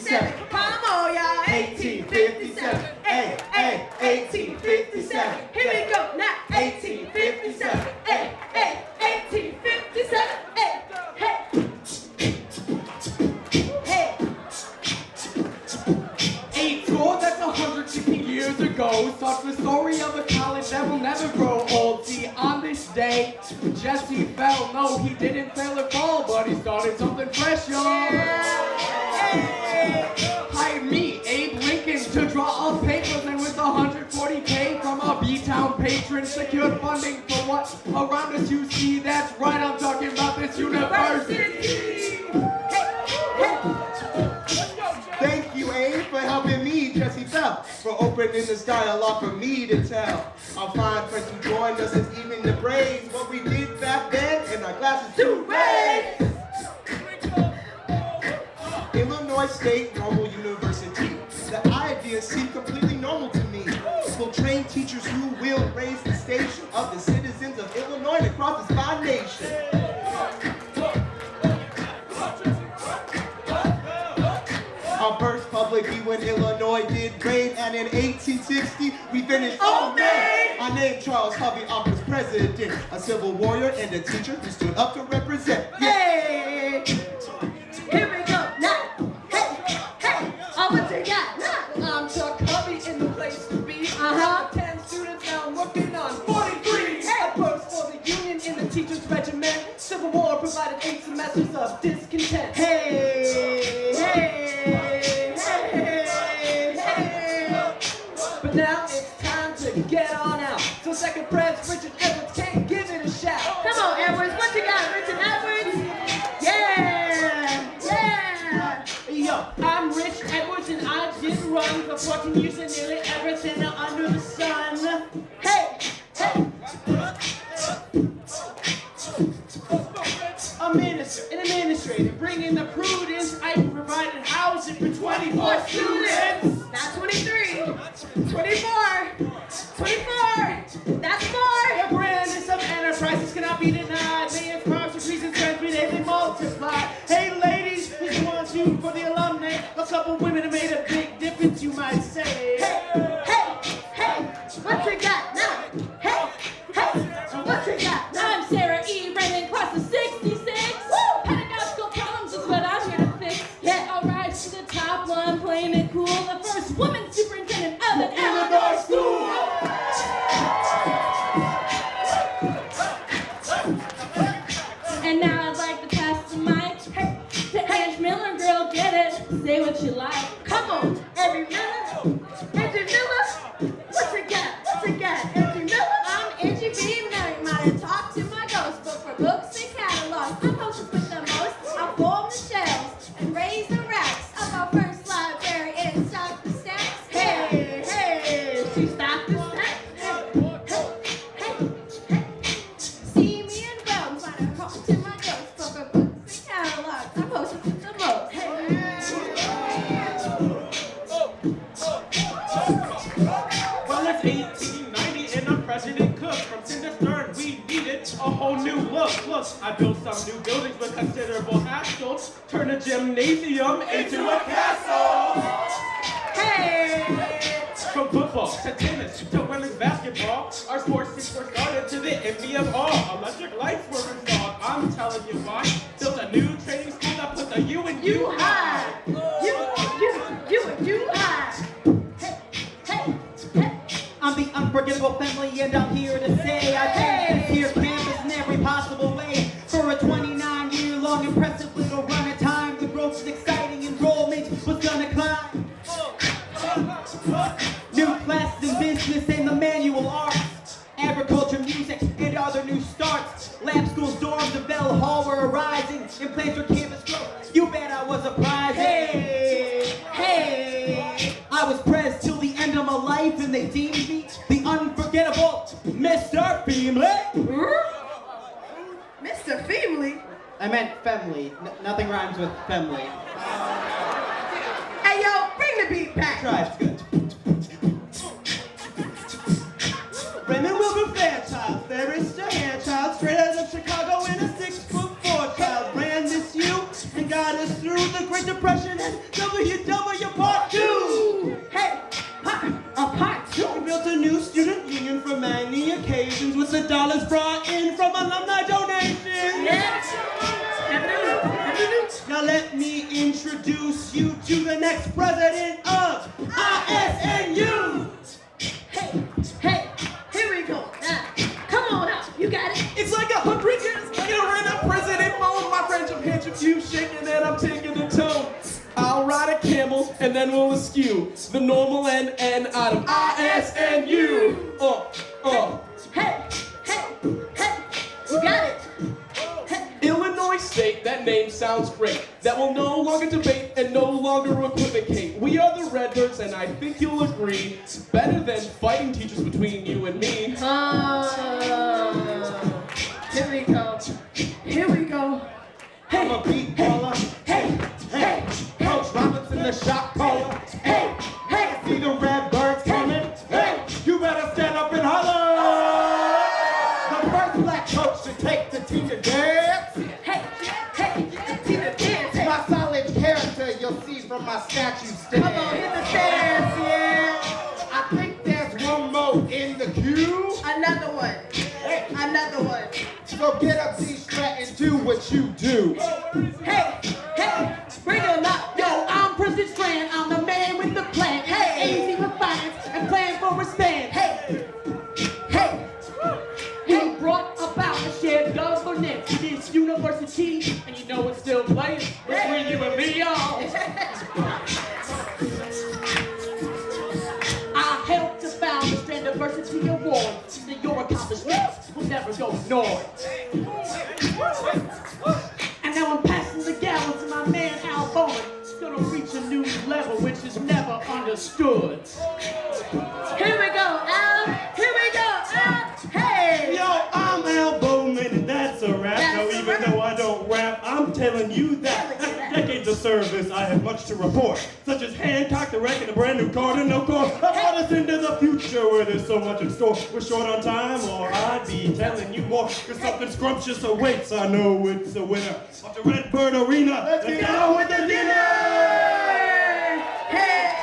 1857. Come on, y'all. 1857. Hey, hey, 1857. Here we go now. 1857. Hey, hey, 1857. Hey, hey. A tour that's 160 years ago starts the story of a college that will never grow old. See, on this day, Jesse fell. No, he didn't fail at fall, but he started something fresh, y'all. Hired me, Abe Lincoln, to draw up papers, and with 140K from our B-Town patrons, secured funding for what around us you see. That's right, I'm talking about this university. Thank you, Abe, for helping me, Jesse Bell, for opening this dialogue for me to tell. Our fine friends who joined us this evening to praise what we did back then in our classes to raise. Illinois State Normal University. The idea seemed completely normal to me. We'll train teachers who will raise the station of the citizens of Illinois and across this fine nation. Our first public view in Illinois did great, and in 1860 we finished. Oh man! I named Charles Hovey Office President, a civil warrior and a teacher who stood up to represent. Hey! Here we go now. Hey, hey! Oh, what you got now? I'm Chuck Hovey in the place to be. 10 students, now I'm working on 43. Hey! I worked for the union in the teachers' regiment. Civil War provided 8 semesters of discontent. Hey! Hey! But now it's time to get on out. So second press, Richard Edwards can't give it a shout. Come on, Edwards. What you got, Richard Edwards? Yeah! Yeah! Yo, I'm Rich Edwards and I did run for 14 years and nearly everything under the sun. Hey! Hey! A minister, an administrator, bringing the prudence. I provided housing for 24 students. Not 23. 24. 24. That's more. The brand and some enterprises cannot be denied. They inspire increase in transmitted, they multiply. Hey ladies, this one's you for the alumni. A couple women have made a big difference, you might say. Hey! Hey! Hey! What you got now? Hey! Hey! What you got now? I'm Sarah E. Raymond, class of 66. Woo! Pedagogical problems is what I'm here to fix. Yeah. I'll rise to the top while I'm playing it cool. The first woman superintendent of an Illinois school. And now I'd like to pass the mic to Ange Miller. Girl, get it. Say what you like. Come on, Eddie Miller. Eddie Miller. What you got? What you got, Eddie Miller? I'm Angie B. Miller. Might have talked to my ghost, but for books and catalogs, I'm hostess with the most. I'll form the shelves and raise the racks of our first library and stock the stacks. Hey! Hey! She stopped the stack. Hey! Hey! Hey! See me in realms, might have talked to my ghost, but for books and catalogs, I'm hostess with the most. Well, it's 1890 and I'm President Cook. From Cinder Stern, we needed a whole new look. Look, I built some new buildings with considerable hassle. Turned a gymnasium into a castle. Hey! From football to tennis to women's basketball, our sports teams were started to the envy of all. Electric lights were installed. I'm telling you why. Built a new training school that put the U and U high. You high. Hey! Hey! Hey! I'm the unforgettable family, and I'm here to say I changed this here campus in every possible way. For a 29-year-long impressive little run of time, the growth is exciting, enrollment was gonna climb. New classes in business and the manual arts, agriculture, music, and other new starts. Lab schools, dorms, and Bell Hall were arising, and plans for campus growth. You bet I was a prize. Hey! Hey! I was pressed till the end of my life, and they deemed me the unforgettable Mr. Beamley. Mr. Feemley? I meant family. Nothing rhymes with family. Hey, yo, bring the beat back. Try, it's good. Raymond Wilbur Fairchild, Ferris Fairchild, straight out of Chicago in a 6'4" child. Ran this U and got us through the Great Depression and WW. introduce you to the next president of ISNU. Hey, here we go. Now, come on out. You got it. It's like 100 years later in a president mode. My French, I'm hitching you, shaking and I'm taking the tone. I'll ride a camel and then we'll eschew the normal N out of ISNU. Hey, you got it. Illinois State, that name sounds great. That will no longer debate and no longer equivocate. We are the Redbirds, and I think you'll agree, it's better than fighting teachers between you and me. Here we go. Here we go. I'm a beat caller. Hey, Coach Robinson, the shot caller. hey. See the Redbirds coming? Hey, you better stand up and holler. The first black coach to take the team to dance. Hey, Tina dance. My solid character you'll see from my statue stand. Come on, hit the dance, yeah. I think there's one more in the queue. Another one. So get up, D-Strat, and do what you do. Hey, bring him up. Yo, I'm President Strand. I'm the man with the plan. Hey. Easy with finance and plan for a stand. Hey. We brought about a shared governance to this university, and you know it's still playing between you and me, y'all. I helped to found the Strand Diversity Award. That your accomplishments will never go ignored. And now I'm passing the gavel to my man Al Bowman. He's gonna reach a new level which is never understood. Here we go, Al. Hey. Yo, I'm Al Bowman, and that's a rap. That's No, a even rap. though I don't rap, I'm telling you that after decades of service, I have much to report, such as Hancock, the wreck, and a brand new car, and no car. I brought us into the future where there's so much in store. We're short on time, or I'd be telling you more, cause something scrumptious awaits. I know it's a winner of the Redbird Arena. Let's get on with the dinner! Hey.